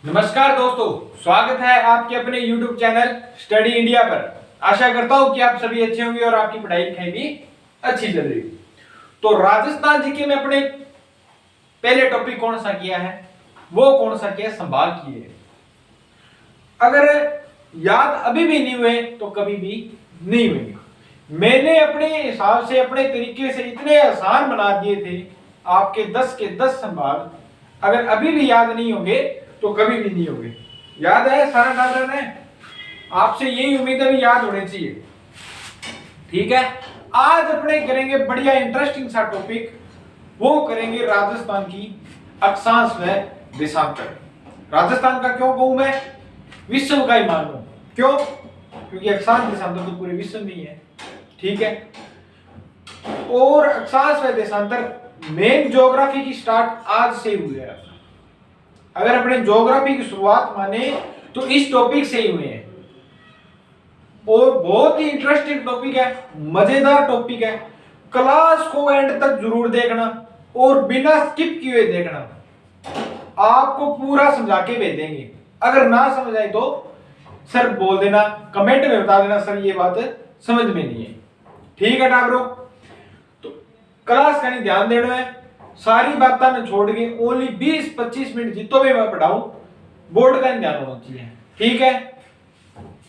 नमस्कार दोस्तों, स्वागत है आपके अपने YouTube चैनल स्टडी इंडिया पर। आशा करता हूं कि आप सभी अच्छे होंगे और आपकी पढ़ाई लिखाई भी अच्छी चल रही। तो राजस्थान जीके में अपने पहले टॉपिक कौन सा किया है, वो कौन सा किया, संभाग किए। अगर याद अभी भी नहीं हुए तो कभी भी नहीं हुएंगे। मैंने अपने हिसाब से अपने तरीके से इतने आसान बना दिए थे, आपके 10 के 10 संभाग अगर अभी भी याद नहीं होंगे तो कभी भी नहीं होंगे। याद है सारा डाटा है, आपसे यही उम्मीद है भी याद होने चाहिए। ठीक है, आज अपने करेंगे बढ़िया इंटरेस्टिंग सा टॉपिक, वो करेंगे राजस्थान की अक्षांश व देशांतर। राजस्थान का क्यों कहूं मैं, विश्व का ही मान लो। क्यों? क्योंकि अक्षांश देशांतर तो पूरे विश्व में ही है। ठीक है, और अक्षांश व देशांतर मेन ज्योग्राफी की स्टार्ट आज से हुई है। अगर अपने ज्योग्राफी की शुरुआत माने तो इस टॉपिक से ही हुए हैं, और बहुत ही इंटरेस्टिंग टॉपिक है, मजेदार टॉपिक है। क्लास को एंड तक जरूर देखना और बिना स्किप किए देखना, आपको पूरा समझा के भेज देंगे। अगर ना समझ आए तो सर बोल देना, कमेंट में बता देना सर ये बात समझ में नहीं है। ठीक है टाबरो, तो क्लास का नहीं ध्यान देना है, सारी बातें न छोड़ के ओनली 20-25 मिनट जितो भी मैं पढ़ाऊं बोर्ड का ध्यान होना चाहिए। ठीक है,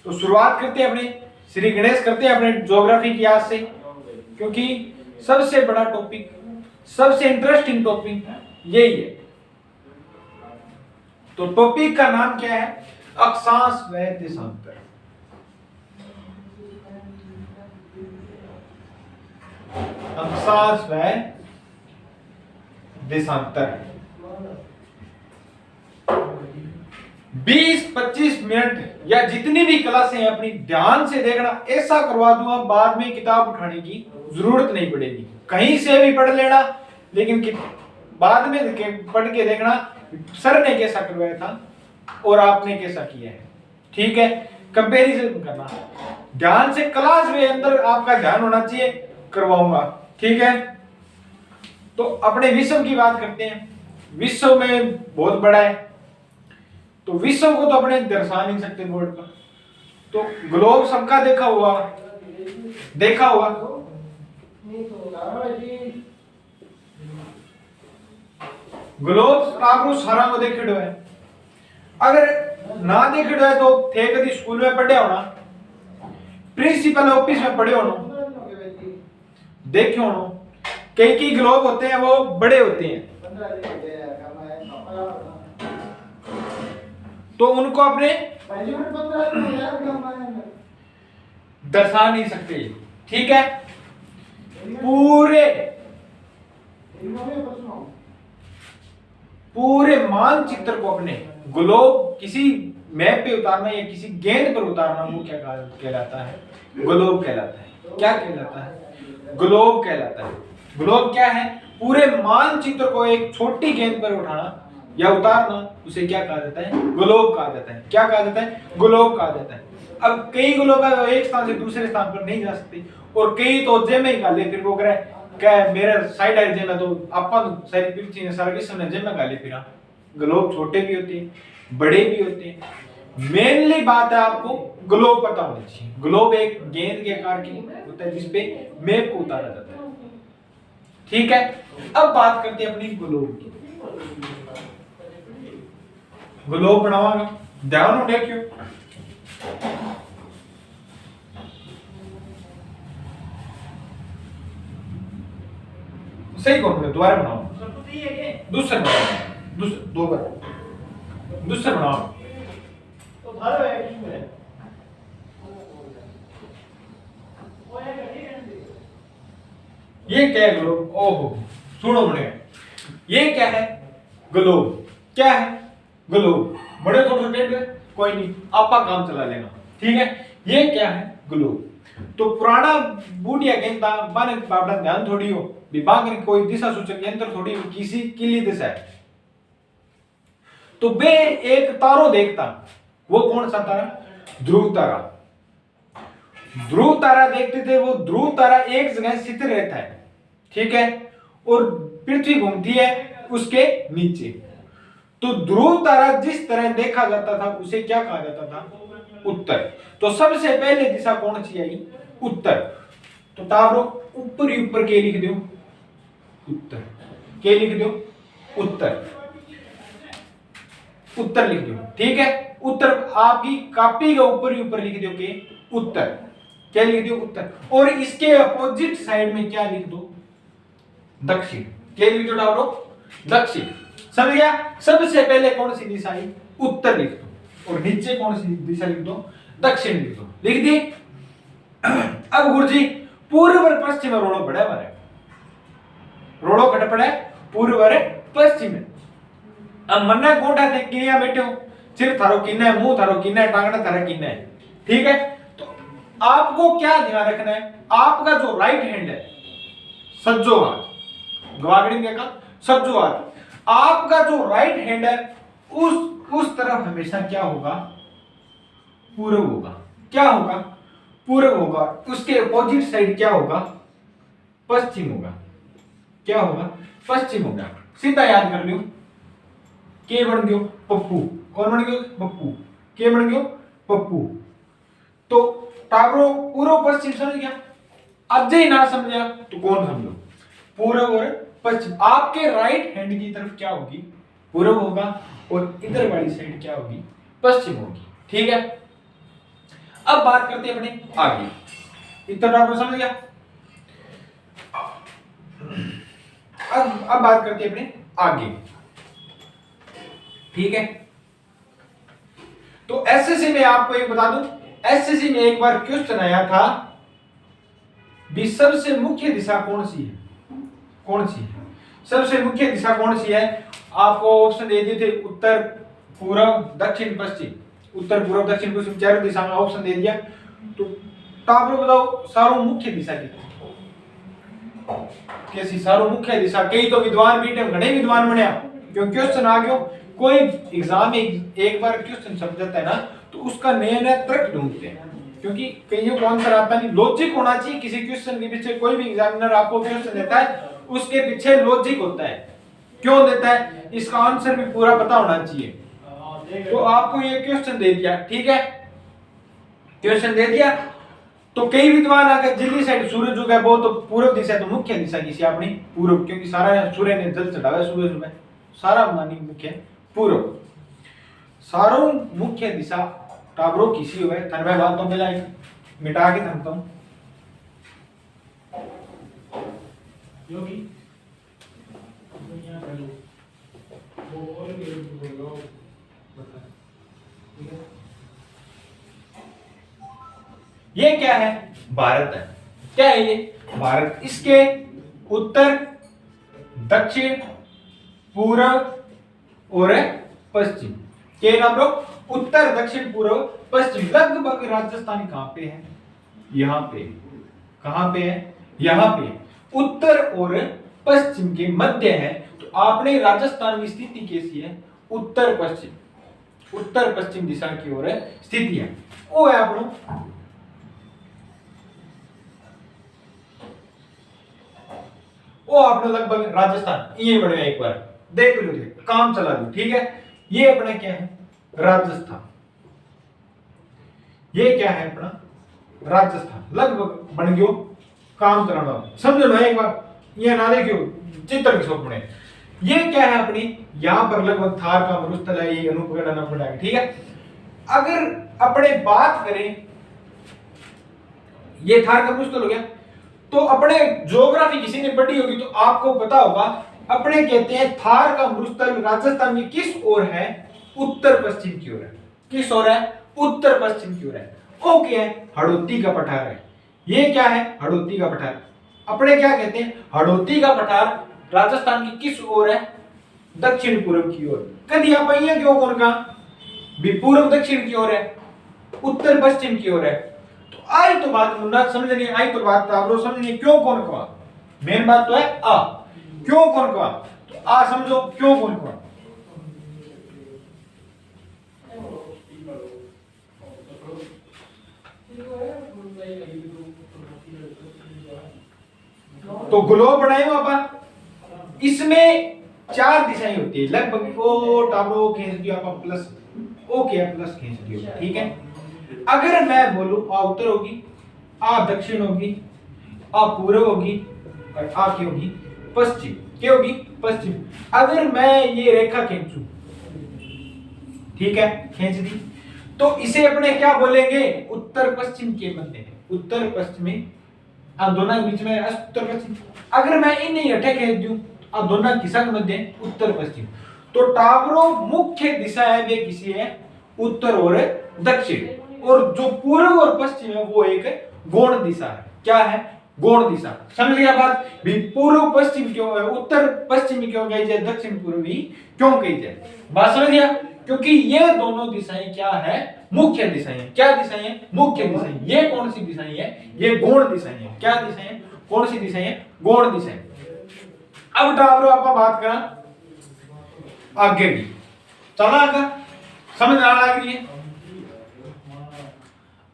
तो शुरुआत करते हैं अपने श्री गणेश करते हैं अपने ज्योग्राफी की आज से, क्योंकि सबसे बड़ा टॉपिक, सबसे इंटरेस्टिंग टॉपिक यही है। तो टॉपिक का नाम क्या है? अक्षांश व देशांतर। अक्षांश व देशांतर 20-25 मिनट या जितनी भी क्लासें हैं अपनी ध्यान से देखना। ऐसा करवा दूंगा बाद में किताब उठाने की जरूरत नहीं पड़ेगी, कहीं से भी पढ़ लेना, लेकिन बाद में पढ़ के देखना सर ने कैसा करवाया था और आपने कैसा किया है। ठीक है, कंपैरिजन करना, ध्यान से क्लास में अंदर आपका ध्यान होना चाहिए, करवाऊंगा। ठीक है, तो अपने विश्व की बात करते हैं। विश्व में बहुत बड़ा है, तो विश्व को तो अपने दर्शा नहीं सकते बोर्ड पर। तो ग्लोब सबका देखा हुआ ग्लोब आपको सारा को देखियो है। अगर ना देखियो है तो थे कभी स्कूल में पढ़े होना, प्रिंसिपल ऑफिस में पढ़े होना, देखे होना। कई ग्लोब होते हैं वो बड़े होते हैं, तो उनको अपने दर्शा नहीं सकते। ठीक है, पूरे मानचित्र को अपने ग्लोब किसी मैप पे उतारना या किसी गेंद पर उतारना, वो क्या कहलाता है? ग्लोब कहलाता है। क्या कहलाता है? ग्लोब कहलाता है। ग्लोब क्या है? पूरे मानचित्र को एक छोटी गेंद पर उठाना या उतारना, उसे क्या कहा जाता है? ग्लोब कहा जाता है। क्या कहा जाता है? ग्लोब कहा जाता है। अब कई ग्लोब एक स्थान से दूसरे स्थान पर नहीं जा सकते, और कई तो जे में ही गाले, फिर वो क्या मेरा साइड है जे में, तो अपन सारी पृथ्वी ने सारा विश्व ने जे में गाले फिरा। ग्लोब छोटे भी होते हैं, बड़े भी होते हैं। मेनली बात है आपको ग्लोब पता होनी चाहिए। ग्लोब एक गेंद के आकार की होता है जिसपे मैप को उतारा जाता है। ठीक है, अब बात करते हैं अपनी ग्लोब की। ग्लोब बनावांगे, ध्यान हो देखियो। सही कौन है? दोबारा बनाओ, दूसरा बनाओ, दो बार दूसरा बनाओ। तो धारो है किसमें? ये क्या है ग्लोब? ओहो, सुनो बड़े, ये क्या है? ग्लोब। क्या है? ग्लोब। बड़े छोटे कोई नहीं, आपका काम चला लेना। ठीक है, ये क्या है? ग्लोब। तो पुराना बूढ़िया गेंदा बाने बाबड़ा ध्यान थोड़ी हो, विभाग की कोई दिशा सूचक यंत्र थोड़ी हो, किसी किली दिशा है। तो वे एक तारो देखता, वो कौन सा तारा? ध्रुव तारा। ध्रुव तारा देखते थे, वो ध्रुव तारा एक जगह स्थिर रहता है। ठीक है, और पृथ्वी घूमती है उसके नीचे। तो ध्रुव तारा जिस तरह देखा जाता था उसे क्या कहा जाता था? उत्तर। तो सबसे पहले दिशा कौन सी आई? उत्तर। तो तारो ऊपर ही ऊपर के लिख दो उत्तर, के लिख दो उत्तर, उत्तर लिख दो, ठीक है। उत्तर आपकी कॉपी के ऊपर ही ऊपर लिख दो के उत्तर, क्या लिख दो उत्तर। और इसके अपोजिट साइड में क्या लिख दो? दक्षिण, क्या लिख दो डालो? दक्षिण। समझ गया? सबसे पहले कौन सी दिशा आई? उत्तर लिख दो, और नीचे कौन सी दिशा लिख दो? दक्षिण लिख दो। लिख दी? अब गुरुजी पूर्व और पश्चिम में रोड़ो पड़े हमारे, रोड़ो कट पड़े पूर्व और पश्चिम में। अब मन्ना कोटा थे किनिया बैठे हो, सिर थारो किन्ना है, मुंह थारो किन्ना है, टांगना थारा किन्ना है, ठीक है। तो आपको क्या ध्यान रखना है? आपका जो राइट हैंड है, सज्जो हाथ, गवागड़ी का सज्जो हाथ, आपका जो राइट हैंड है उस तरफ हमेशा क्या होगा? पूर्व होगा। क्या होगा? पूर्व होगा। उसके अपोजिट साइड क्या होगा? पश्चिम होगा। क्या होगा? पश्चिम होगा। सीधा याद कर लियो। के बन गयो पप्पू, कौन बन गयो? पप्पू। के बन गयो? पप्पू। तो टाबरो पूर्व पश्चिम समझ गया? अजय ही ना समझा तो कौन समझो? पूर्व और पश्चिम। आपके राइट हैंड की तरफ क्या होगी? पूर्व होगा, और इधर वाली साइड क्या होगी? पश्चिम होगी, ठीक है। अब बात करते हैं अपने आगे। इतना टाबरो समझ गया? अब बात करते हैं अपने आगे, ठीक है। तो एसएससी में आपको एक बता दूं, एसएससी में एक बार क्वेश्चन आया था भी सबसे मुख्य दिशा कौन सी है? कौन सी है सबसे मुख्य दिशा? कौन सी है? आपको ऑप्शन दे दिए थे उत्तर, पूर्व, दक्षिण, पश्चिम। उत्तर, पूर्व, दक्षिण, पश्चिम चारों दिशा में ऑप्शन दे दिया। तो आप लोग बताओ सारों मुख्य दिशा कैसी? सारों मुख्य दिशा कई तो विद्वान बीटे घने विद्वान बने, क्यों क्वेश्चन आ गयो। कोई एग्जाम में एक बार क्वेश्चन छप जाता है ना, तो उसका नया नया तर्क ढूंढते हैं, क्योंकि कईयों को आंसर आता नहीं। लॉजिक होना चाहिए किसी क्वेश्चन के पीछे। कोई भी एग्जामिनर आपको क्वेश्चन देता है उसके पीछे लॉजिक होता है, क्यों देता है, इसका आंसर भी पूरा पता होना चाहिए। तो आपको ये क्वेश्चन दे दिया, ठीक है, क्वेश्चन दे दिया। तो कई विद्वान आकर दिल्ली साइड सूरज उगा वो तो पूर्व दिशा, तो मुख्य दिशा किसी अपनी पूर्व, क्योंकि सारा सूर्य ने जल चढ़ावा सुबह सुबह, सारा मानी मुख्य पूर्व। सारों मुख्य दिशा टाबरो किसी हुए थनवे बात तो मिला मिटा के थमता हूं योगी ये क्या है? भारत है। क्या है ये? भारत। इसके उत्तर, दक्षिण, पूर्व और पश्चिम के नाम लो। उत्तर, दक्षिण, पूर्व, पश्चिम। लगभग राजस्थान कहां पे है? यहां पे। कहां पे है? यहां पे। उत्तर और पश्चिम के मध्य है। तो आपने राजस्थान की स्थिति कैसी है? उत्तर पश्चिम, उत्तर पश्चिम दिशा की ओर स्थिति है वो है आप लोग। वो आपने लगभग राजस्थान ये बढ़िया एक बार देख लो, काम चला लो, ठीक है। ये अपना क्या है? राजस्थान। ये क्या है अपना? राजस्थान। लगभग बन गयो, काम चलाना समझो ना एक बार, ये ना देखियो चित्र की सोच बने। ये क्या है अपनी? यहां पर लगभग थार का मरुस्थल है, ये अनूपगढ़ नंबर है, ठीक है। अगर अपने बात करें, ये थार का मरुस्थल हो गया। तो अपने ज्योग्राफी किसी ने पढ़ी होगी तो आपको पता होगा, अपने कहते हैं थार का मरुस्थल राजस्थान में किस ओर है? उत्तर पश्चिम की ओर है। किस ओर है? उत्तर पश्चिम की ओर है। ओके है, हड़ौती का पठार है। ये क्या है? हड़ौती का पठार। अपने क्या कहते हैं? हड़ौती का पठार राजस्थान की किस ओर है? दक्षिण पूर्व की ओर। कभी आप क्यों कौन का भी पूर्व दक्षिण की ओर है, उत्तर पश्चिम की ओर है। तो आई तो बात मुन्ना समझनी, आई तो बात आप लोग समझनी क्यों कौन कहा। मेन बात तो है आ, क्यों कौन कहा। तो आ समझो क्यों कौन कहा। तो ग्लोब बनाए हो अपन, इसमें चार दिशाएं होती है लगभग। ओ टाबरो खींच दियो आप प्लस, ओ क्या प्लस खींच दियो, ठीक है। अगर मैं बोलूं आ उत्तर होगी, आ दक्षिण होगी, आ पूर्व होगी और आ क्या होगी पश्चिम, क्या होगी पश्चिम। अगर मैं ये रेखा खींचूं, ठीक है, खींच दी, तो इसे अपने क्या बोलेंगे उत्तर पश्चिम के मध्य, उत्तर पश्चिमी, अब दोनों के बीच में उत्तर पश्चिम। अगर मैं इन्हें हटे खींच दूं, अब दोनों किसा के मध्य उत्तर पश्चिम। तो टावरों मुख्य दिशा है वे किसी है उत्तर और दक्षिण, और जो पूर्व और पश्चिम है वो एक गौण दिशा है। क्या है गौण दिशा, समझ लिया बात भी। पूर्व पश्चिम क्यों है, उत्तर पश्चिमी क्यों कही जाए, दक्षिण पूर्वी क्यों कही जाए, बात समझ लिया। क्योंकि ये दोनों दिशाएं क्या है मुख्य दिशाएं, क्या दिशाएं हैं मुख्य दिशाएं। ये कौन सी दिशाएं है, ये गौण दिशाएं हैं। क्या दिशाएं, कौन सी दिशाएं हैं, गौण दिशाएं। अब टावरों आप बात करा आगे की, चला आगे समझ आ लग रही है।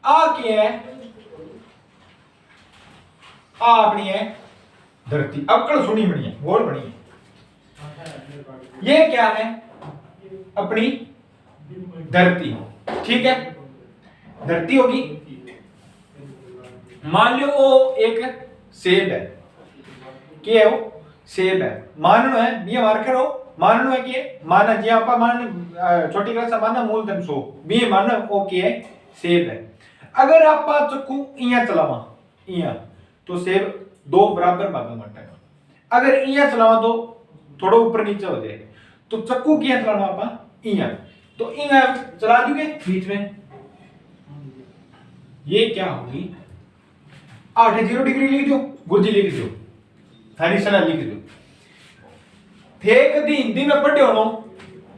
आ क्या है, आ अपनी है धरती, अब कल सुनी बनी है बोल बनी है। ये क्या है अपनी धरती, ठीक है, धरती होगी। मान लो वो एक सेब है, क्या है वो सेब है, माननो है ये मार करो, माननो है कि माना जी आप मान छोटी क्लास से मानना मूलधन 100 बी मानना ओके है सेब है। अगर आप चक्कू इया चलावा इया तो सेब दो बराबर भागों में बटेगा। अगर इया चलावा तो थोड़ा ऊपर नीचे हो जाएगा। तो चक्कू किया चलाना आप इया, तो इया चला दोगे बीच में, ये क्या होगी 8 0 डिग्री लिख दो, गुरुजी लिख दो, थारी सलाह लिख दो। थे कदी हिंदी में पढ़े होनो,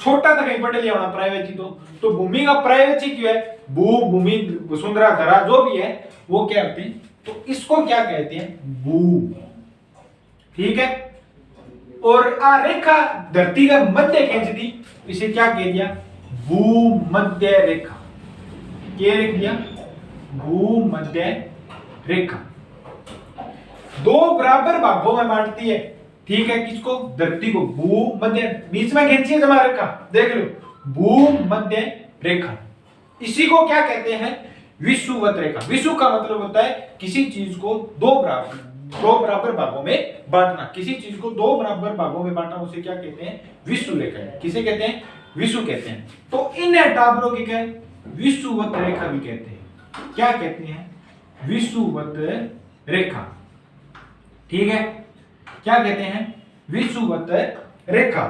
छोटा था कहीं पढ़े लिया होना प्राइवेट ही तो भूमि का प्राइवेट ही क्यों है, भू भूमि वसुंधरा धरा जो भी है वो क्या होते हैं, तो इसको क्या कहते हैं भू, ठीक है। और आ रेखा धरती का मध्य खींच दी, इसे क्या कह दिया भूमध्य रेखा, क्या लिख दिया भूमध्य रेखा। दो बराबर भागों में बांटती है, ठीक है, किसको धरती को, भूमध्य, बीच में खींचिए जमा रेखा देख लो भूमध्य रेखा। इसी को क्या कहते हैं विषुवत रेखा। विषु का मतलब होता है किसी चीज को दो बराबर भागों में बांटना, किसी चीज को दो बराबर भागों में बांटना उसे क्या कहते हैं विषु रेखा। किसे कहते हैं विषु कहते हैं। तो इन टावरों की क्या विषुवत रेखा भी कहते हैं, क्या कहते हैं विषुवत रेखा, ठीक है, क्या कहते हैं विषुवत रेखा।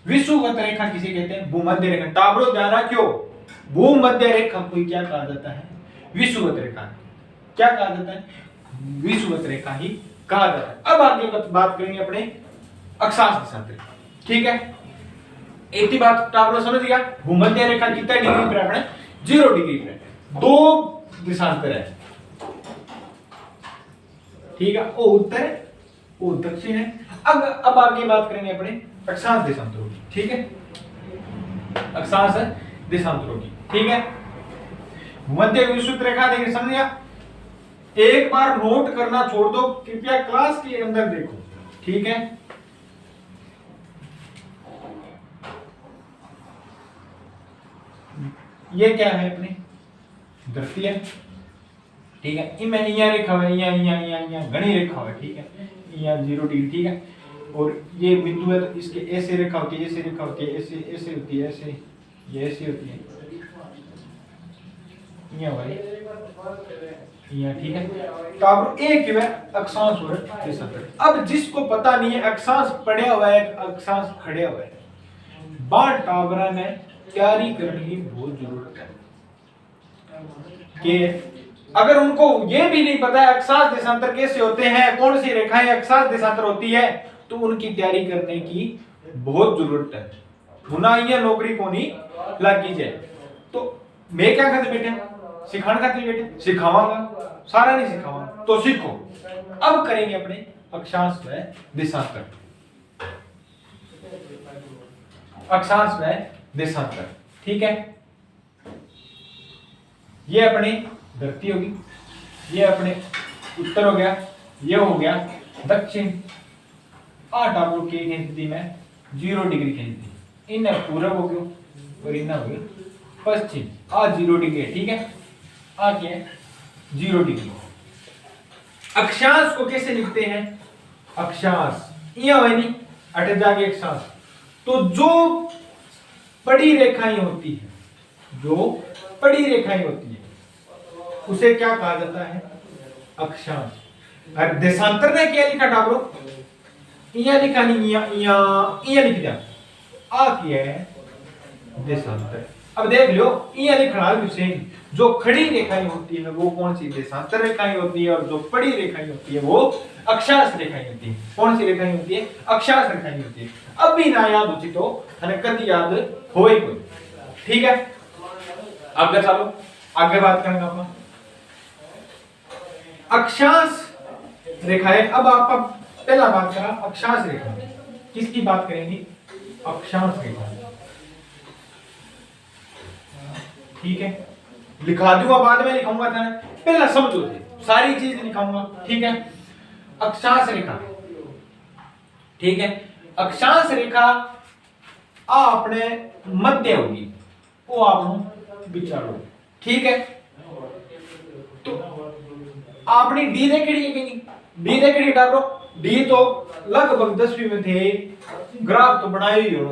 विषुवत रेखा किसे कहते हैं भूमध्य रेखा। टावरों ध्यान रखियो भूमध्य रेखा को क्या कहा जाता है विषुवत रेखा, क्या कहा जाता है विषुवत रेखा ही कहा जाता है। अब आगे बात करेंगे अपने अक्षांश देशांतर, ठीक है। एक ही बात टावरों समझ गया, भूमध्य रेखा कितना डिग्री पर अपने 0 डिग्री पर, दो देशांतर है, ठीक है, वो उत्तर है वो दक्षिण है। अब आगे बात करेंगे अपने अक्षांश देशांतरों की, ठीक है, अक्षांश देशांतरों की, ठीक है। भूमध्य विषुवत रेखा देखिए समझ गया। एक बार नोट करना छोड़ दो, कृपया क्लास के अंदर देखो, ठीक है। ये क्या है अपनी धरती है, ठीक है, इनमें यहाँ रेखा है, यहाँ घनी रेखा है, ठीक है, यहाँ 0 डिग्री, ठीक है। और ये बिंदु है तो इसके ऐसे रेखा होती है, ऐसे रेखा होती है, ऐसे ऐसे होती है, ऐसे ये ऐसी होती है, यहाँ वाली यहाँ, ठीक है। तो अब एक है अक्षांश और देशांतर। अब जिसको पता नहीं है अक्षांश पढ़ा हुआ है अक्षांश खड़े हुआ है, बार टावरा ने तैयारी करने की बहुत जरूरत है कि अगर उनको ये भी नहीं पता है अक्षांश देशांतर कैसे होते हैं, कौन सी रेखाएं अक्षांश देशांतर होती है, तो उनकी तैयारी करने की बहुत जरूरत है। होना ये नौकरी को नहीं लगी जाए। तो मैं क्या कहते बेटे सिखाने खाते बेटे सिखावांगा, सारा नहीं सिखावांगा, तो सीखो। अब करेंगे अपने अक्षांश व देशांतर, अक्षांश व देशांतर, ठीक है। ये अपनी धरती होगी, ये अपने उत्तर हो गया, ये हो गया दक्षिण। 8 टावरों की स्थिति में 0 डिग्री खींचती, इन्हें पूरब हो गयो और इन्हें हो गयो पश्चिम। आ 0 डिग्री है, ठीक है। आ क्या है 0 डिग्री। अक्षांश को कैसे लिखते हैं? अक्षांश यह है नहीं, अट जाके अक्षांश। तो जो बड़ी रेखाएं होती है, जो बड़ी रेखाएं होती है उसे क्या कहा जाता है? अक्षांश। और देशांतर ने क्या लिखा डाबरो? इया लिखा नहीं, इया लिख दिया। आ क्या है देशांतर। अब देख लो इया लिखना विषय, जो खड़ी रेखाएं होती है वो कौन सी? देशांतर रेखाएं होती है, और जो बड़ी रेखाएं होती है वो अक्षांश रेखाएं होती है। कौन सी रेखाएं होती है? अक्षांश रेखाएं होती है। अब भी ना याद होती तो कद याद हो ही कोई, ठीक है। आगे चलो, आगे बात करेंगे अपन अक्षांश रेखाएं। अब आप पहला बात करा अक्षांश रेखा, किसकी बात करेंगे? अक्षांश रेखा, ठीक है। लिखा दूंगा, बाद में लिखाऊंगा था, पहला समझो थे, सारी चीज लिखाऊंगा, ठीक है। अक्षांश रेखा, ठीक है। अक्षांश रेखा आपने मध्य होगी, वो आप विचारो, ठीक है। तो आपने डी देखड़ी है कि नहीं? डी देखड़ी डालो। डी तो लगभग 10वीं में थे, ग्राफ तो बनाए ही हो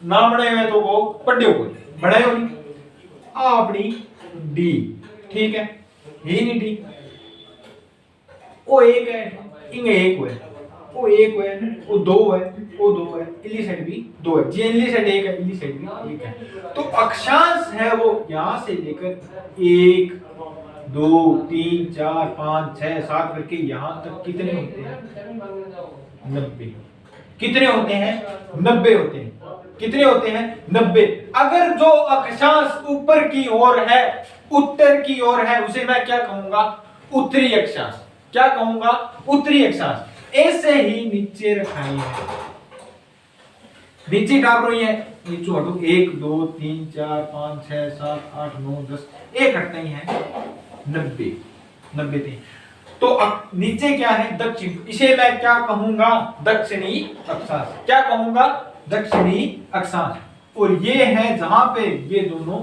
ना, बनाए हुए तो वो पढ़े हो बनाए हो नहीं। अपनी डी, ठीक है। ही नहीं डी, वो एक है, इंगे एक है, वो एक है, वो दो है, वो दो है, इली साइड भी दो है, जी इली साइड एक है, इली साइड भी एक है। तो अक्षांश है वो यहां से लेकर 1 2 3 4 5 6 7 करके यहां तक कितने होते हैं? 90। कितने होते हैं? 90 होते हैं। कितने होते हैं? 90। अगर जो अक्षांश ऊपर की ओर है, उत्तर की ओर है, उसे मैं क्या कहूंगा? उत्तरी अक्षांश। क्या कहूंगा? उत्तरी अक्षांश। ऐसे ही नीचे रखाई है, नीचे डाल रही है, नीचे हटो 1 2 3 4 5 6 7 8 9 10, एक हटते ही है 90। 90 थे। तो नीचे क्या है? दक्षिण। इसे मैं क्या कहूंगा? दक्षिणी अक्षांश। क्या कहूंगा? दक्षिणी अक्षांश। और ये है जहां पे ये दोनों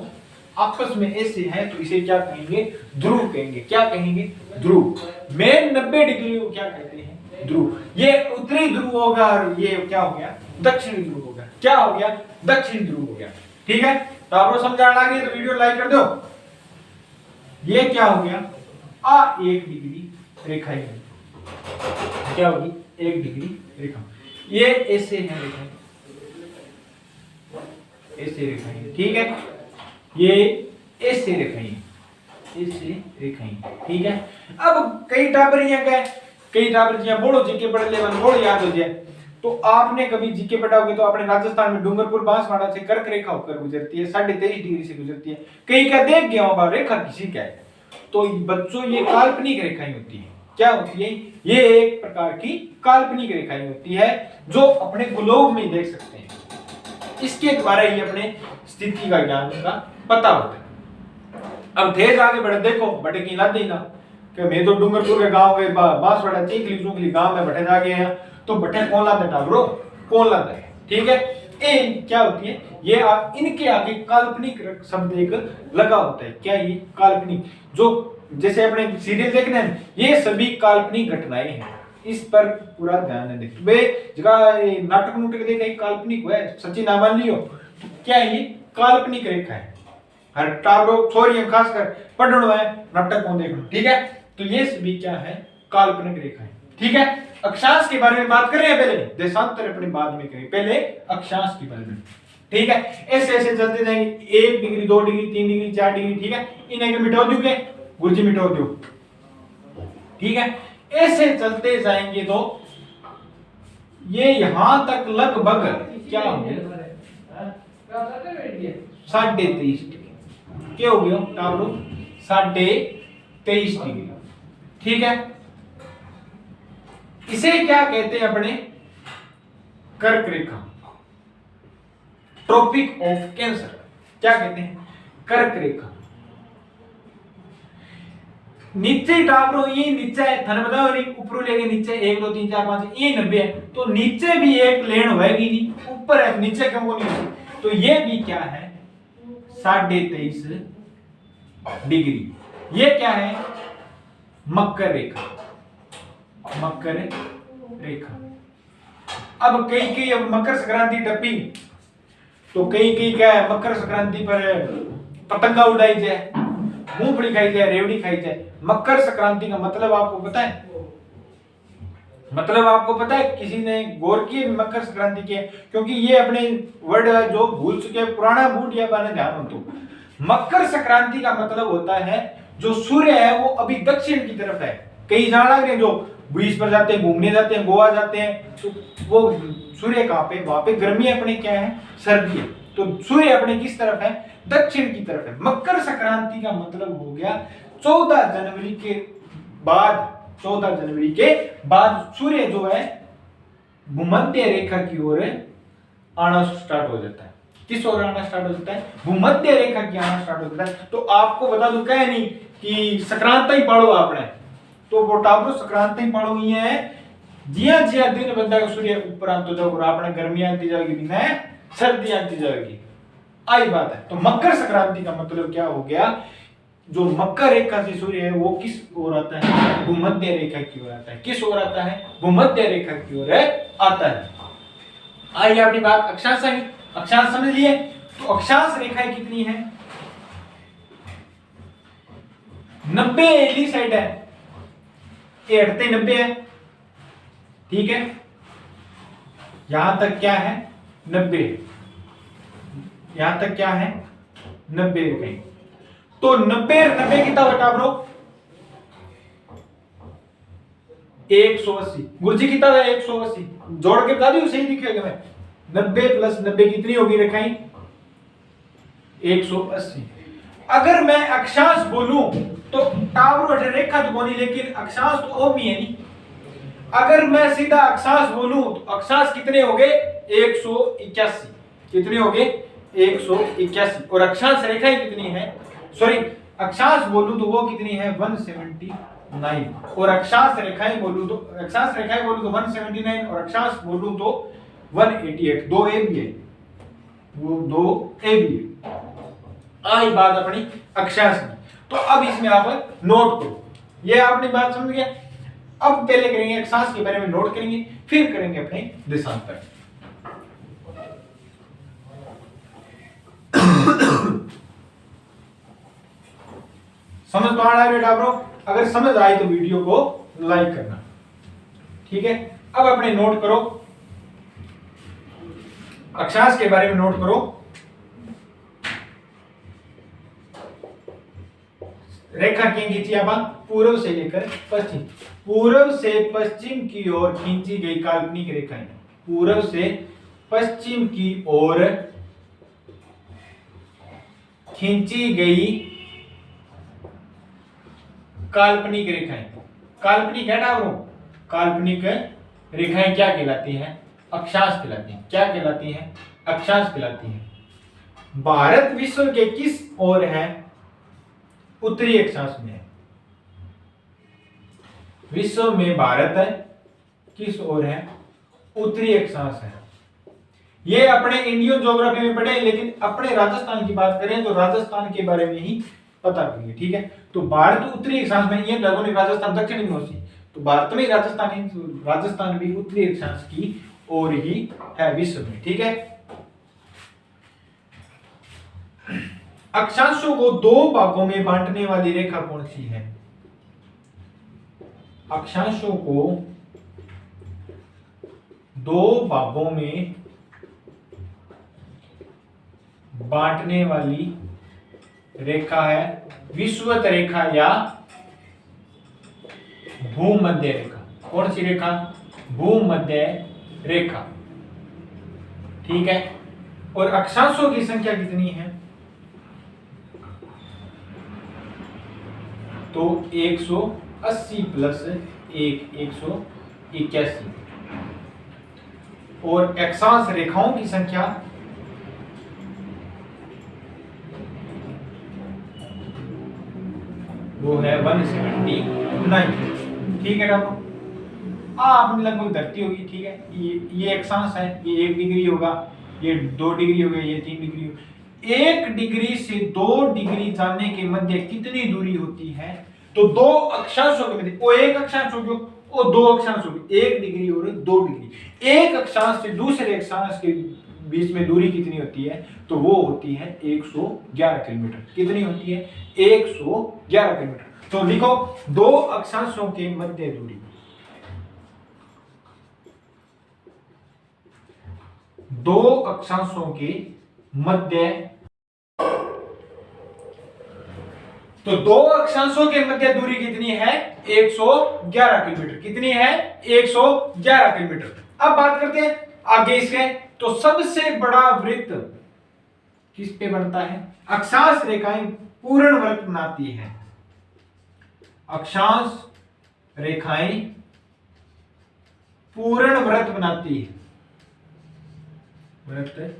आपस में ऐसे हैं, तो इसे क्या कहेंगे? ध्रुव कहेंगे। क्या कहेंगे? ध्रुव। मेन 90 डिग्री को क्या कहते हैं? ध्रुव। ये उत्तरी ध्रुव होगा और ये क्या हो गया? दक्षिणी ध्रुव हो गया। क्या हो गया? दक्षिणी ध्रुव हो गया, ठीक है। तो आपको समझ आ गई तो वीडियो लाइक कर दो। ये क्या हो गया? आ 1 डिग्री रेखा है, क्या होगी? 1 डिग्री रेखा। ये ऐसे है रेखा, ऐसे रेखा है, ठीक है। ये ऐसे रेखा है, ऐसे रेखा है, ठीक है। अब कई टाबरियां गए, कई टाबरियां बोलो जीके पढ़ ले, बोलो याद हो जाए। तो आपने कभी जीके पढ़ाओगे तो अपने राजस्थान में डूंगरपुर बांसवाड़ा से कर्क रेखा होकर गुजरती है, 23.5 डिग्री से गुजरती है। कई का देख गया होगा रेखा किसी का है। तो बच्चों ये काल्पनिक रेखाएं होती है। क्या होती है? ये एक प्रकार की काल्पनिक रेखाएं होती है जो अपने ग्लोब में देख सकते हैं। इसके द्वारा ही अपने स्थिति का ज्ञान का पता होता है। अब थे आगे बढ़े, देखो बटे की ना देना कि मैं तो डूंगरपुर के गांव के बांसवाड़ा चीखली चूखली गांव में बटे जाके हैं, तो बटे कौन लाता है टाबरो? कौन लाता है, ठीक है। ए क्या होती है? ये इनके आगे काल्पनिक शब्द एक लगा होता है। क्या ये काल्पनिक? जो जैसे अपने सीरियल देखने हैं, ये सभी काल्पनिक घटनाएं हैं। इस पर पूरा ध्यान है। देखो बे जगह नाटक नूटक देखे काल्पनिक हुआ है, सच्ची ना मान लियो, तो क्या ये काल्पनिक रेखा है। हर टाबरो छोरी खासकर पढ़ना है, नाटक कौन देखना, ठीक है। तो ये सभी क्या है? काल्पनिक रेखा है, ठीक है। अक्षांश के बारे में बात कर रहे हैं, पहले देशांतर अपने बाद में करें, पहले अक्षांश के बारे में, ठीक है। ऐसे ऐसे चलते जाएंगे, 1 डिग्री 2 डिग्री 3 डिग्री 4 डिग्री, ठीक है। इन्हें मिटाओ दो के गुरुजी मिटाओ दो, ठीक है। ऐसे चलते जाएंगे तो ये यहां तक लगभग क्या हो गया? 23.5 डिग्री। क्या हो गया टाबरो? 23.5 डिग्री, ठीक है। इसे क्या कहते हैं अपने? कर्क रेखा, ट्रॉपिक ऑफ कैंसर। क्या कहते हैं? कर्क रेखा। नीचे टावरो ये नीचे थन बताओ नहीं ऊपर लेके नीचे 1 2 3 4 5 ये 90 है तो नीचे भी एक लेन होएगी नहीं ऊपर है नीचे क्यों को नहीं तो ये भी क्या है 23.5 डिग्री। ये क्या है मकर रेखा मकर रेखा। अब कई अब मकर संक्रांति टप्पी तो कई क्या है मकर संक्रांति पर पतंगा उड़ाई जाए मूंगफली खाई जाए रेवड़ी खाई जाए। मकर संक्रांति का मतलब आपको पता है मतलब आपको पता है किसी ने गौर की मकर संक्रांति की क्योंकि ये अपने वर्ड जो भूल चुके पुराना बूट या बाने ध्यान हो तो मकर संक्रांति का मतलब होता है जो सूर्य है वो अभी दक्षिण की तरफ है। कई जान लग रहे हैं जो बीच पर जाते हैं घूमने जाते हैं गोवा जाते हैं तो वो सूर्य कहाँ पे वहां पे गर्मी अपने क्या है सर्दी है तो सूर्य अपने किस तरफ है दक्षिण की तरफ है। मकर संक्रांति का मतलब हो गया 14 जनवरी के बाद सूर्य जो है भूमध्य रेखा की ओर आना स्टार्ट हो जाता है। किस ओर आना स्टार्ट हो जाता है भूमध्य रेखा की आना स्टार्ट हो जाता है। तो आपको बता दूं क्या नहीं कि संक्रांत ही पढ़ो आपने तो वो टाबरो संक्रांत ही पढ़ो ही है जिया जिया दिन बंदा सूर्य ऊपर आते जाओगे आपने गर्मी आती जाएगी बिना सर्दी आती जाएगी आई बात है। तो मकर संक्रांति का मतलब क्या हो गया जो मकर रेखा से सूर्य है वो किस ओर आता है भूमध्य रेखा की ओर आता है। किस ओर आता है भूमध्य रेखा की ओर आता है। आइए अपनी बात अक्षांश अक्षांश समझ लिए तो अक्षांश रेखाएं कितनी है 90 एली साइड है ये हटते 90 है ठीक है यहां तक क्या है 90 यहां तक क्या है 90 रुपए तो 90 कितना बटा ब्रो 180 गुरुजी कितना है 180 जोड़ के बता दी सही दिखेगा मैं 90 प्लस 90 कितनी होगी रेखाएं 180। अगर मैं अक्षांश बोलूं तो टावर रेखा तो बोली लेकिन अक्षांश तो ओ भी है नहीं। अगर मैं सीधा अक्षांश बोलूं तो अक्षांश कितने हो गए 181 कितने हो गए 181 और अक्षांश रेखाएं कितनी है सॉरी अक्षांश बोलूं तो वो कितनी है 179 और अक्षांश रेखाएं बोलूं तो 179 और अक्षांश बोलूं तो 188 दो ए भी है वो दो ए भी है। आई बात अपनी अक्षांश की। तो अब इसमें आप नोट करो ये आपने बात समझ गया। अब पहले करेंगे अक्षांश के बारे में नोट करेंगे फिर करेंगे अपने देशांतर। समझ तो आ रहा है बेटा ब्रो अगर समझ आए तो वीडियो को लाइक करना ठीक है। अब अपने नोट करो अक्षांश के बारे में नोट करो। रेखा खींची थी अपन पूर्व से लेकर पश्चिम पूर्व से पश्चिम की ओर खींची गई काल्पनिक रेखाएं पूर्व से पश्चिम की ओर खींची गई काल्पनिक रेखाएं काल्पनिक है ना ब्रो काल्पनिक रेखाएं क्या कहलाती हैं अक्षांश कहलाती हैं। क्या कहलाती हैं अक्षांश कहलाती हैं। भारत विश्व के किस ओर है उत्तरी अक्षांश में है। विश्व में भारत किस ओर है उत्तरी अक्षांश है। ये अपने इंडियन ज्योग्राफी में पढ़े लेकिन अपने राजस्थान की बात करें तो राजस्थान के बारे में ही पता करिए ठीक है। तो भारत उत्तरी अक्षांश में ये राजस्थान दक्षिणी में होती तो भारत में राजस्थान भी उत्तरी अक्षांश की ओर ही है विश्व में ठीक है। अक्षांशों को दो भागों में बांटने वाली रेखा कौन सी है। अक्षांशों को दो भागों में बांटने वाली रेखा है विषुवत रेखा या भूमध्य रेखा। कौन सी रेखा भूमध्य रेखा ठीक है। और अक्षांशों की संख्या कितनी है तो 180 प्लस 181 और अक्षांश रेखाओं की संख्या वो है 179 नहीं, ठीक है डालो। आपने लगभग धरती होगी, ठीक है, ये अक्षांश है, ये 1 डिग्री होगा, ये 2 डिग्री हो गया, ये 3 डिग्री हो। 1 डिग्री से 2 डिग्री जाने के मध्य कितनी दूरी होती है? तो 2 अक्षांशों के मध्य, वो एक अक्षांश हो गया, वो 2 अक्षांश हो गए, 1 डिग्री और 2 डिग्री। एक अक्षांश से दूसरे अक्षांश के बीच में दूरी कितनी होती है? तो वो होती है 111 किलोमीटर। कितनी होती है? 111 किलोमीटर। तो लिखो 2 अक्षांशों के मध्य दूरी, 2 अक्षांशों के मध्य, तो 2 अक्षांशों के मध्य दूरी कितनी है? 111 किलोमीटर। कितनी है? 111 किलोमीटर। अब बात करते हैं आगे इसके। तो सबसे बड़ा वृत्त किस पे बनता है? अक्षांश रेखाएं पूर्ण वृत्त बनाती है। अक्षांश रेखाएं पूर्ण वृत्त बनाती है, वृत्त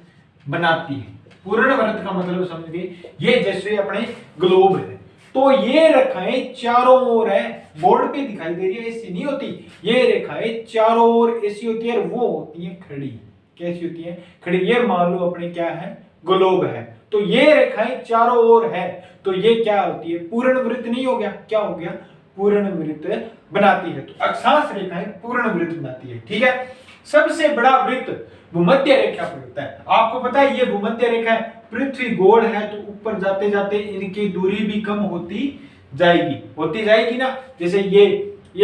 बनाती है। पूर्ण वृत्त का मतलब समझ गए, ये जैसे अपने ग्लोब है, तो ये रेखाएं चारों ओर है, बोर्ड पे दिखाई दे रही है, ऐसी नहीं होती। ये रेखाएं चारों ओर ऐसी होती है, और वो होती है खड़ी। कैसी होती है? खड़ी। ये मान लो अपने क्या है? ग्लोब है, तो ये रेखाएं चारों ओर है, तो ये क्या होती है? पूर्ण वृत्त नहीं हो गया? क्या हो गया? पूर्ण वृत्त बनाती है। तो अक्षांश रेखाएं पूर्ण वृत्त बनाती है, ठीक है। सबसे बड़ा वृत्त भूमध्य रेखा पर होता है। आपको पता है ये भूमध्य रेखा है, पृथ्वी गोल है, तो ऊपर जाते जाते इनकी दूरी भी कम होती जाएगी ना। जैसे ये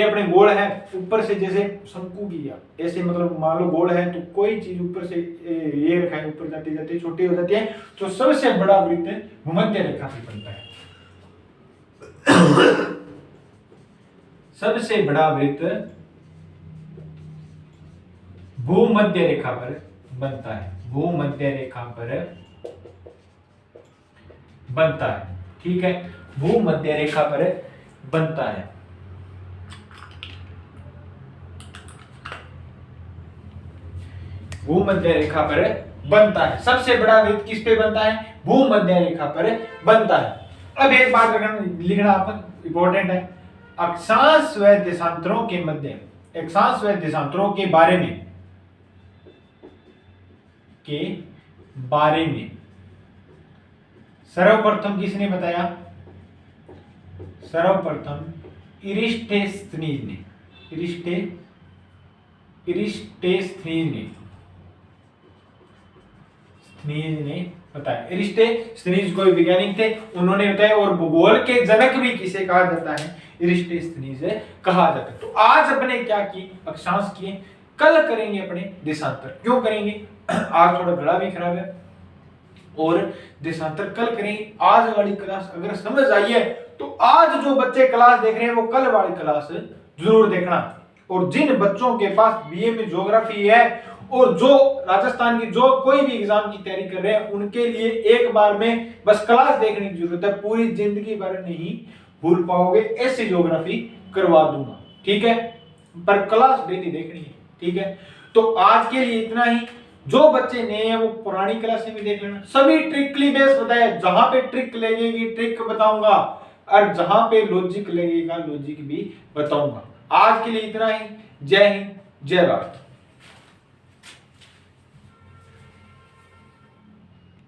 अपने गोल है, ऊपर से जैसे शंकु की ऐसे, मतलब मान लो गोल है, तो कोई चीज ऊपर से ये रेखाएं ऊपर जाते जाते छोटी हो जाती है। तो सबसे बड़ा वृत्त भूमध्य रेखा पर बनता है। सबसे बड़ा वृत्त भूमध्य रेखा पर बनता है। भूमध्य रेखा पर बनता है, ठीक है। भूमध्य रेखा पर बनता है। भूमध्य रेखा पर बनता है। सबसे बड़ा वृत्त किस पे बनता है? भूमध्य रेखा पर बनता है। अब एक बात लिखना आप इंपॉर्टेंट है, अक्षांश व देशांतरों के मध्य, अक्षांश व देशांतरों के बारे में सर्वप्रथम किसने बताया? सर्वप्रथम इरिस्टेस्थनीज ने बताया। इरिस्टेस्थनीज कोई वैज्ञानिक थे, उन्होंने बताया। और भूगोल के जनक भी किसे कहा जाता है? इरिस्टेस्थनीज कहा जाता है। तो आज अपने क्या की? अक्षांश किए। कल करेंगे अपने देशांतर। क्यों करेंगे? आज थोड़ा गला भी खराब है, और देशांतर कल करेंगे। आज वाली क्लास अगर समझ आई है, तो आज जो बच्चे क्लास देख रहे हैं वो कल वाली क्लास जरूर देखना। और जिन बच्चों के पास बीए में ज्योग्राफी है, और जो राजस्थान की जो कोई भी एग्जाम की तैयारी कर रहे हैं, उनके लिए एक बार में बस क्लास देखने की जरूरत है। पूरी जिंदगी भर नहीं भूल पाओगे, ऐसी ज्योग्राफी करवा दूंगा, ठीक है। पर क्लास डेली देखनी है, ठीक है। तो आज के लिए इतना ही। जो बच्चे नए हैं वो पुरानी क्लास में भी देख लेना। सभी ट्रिकली बेस बताया, जहां पे ट्रिक लगेगी ट्रिक बताऊंगा, और जहां पे लॉजिक लगेगा लॉजिक भी बताऊंगा। आज के लिए इतना ही। जय हिंद, जय भारत।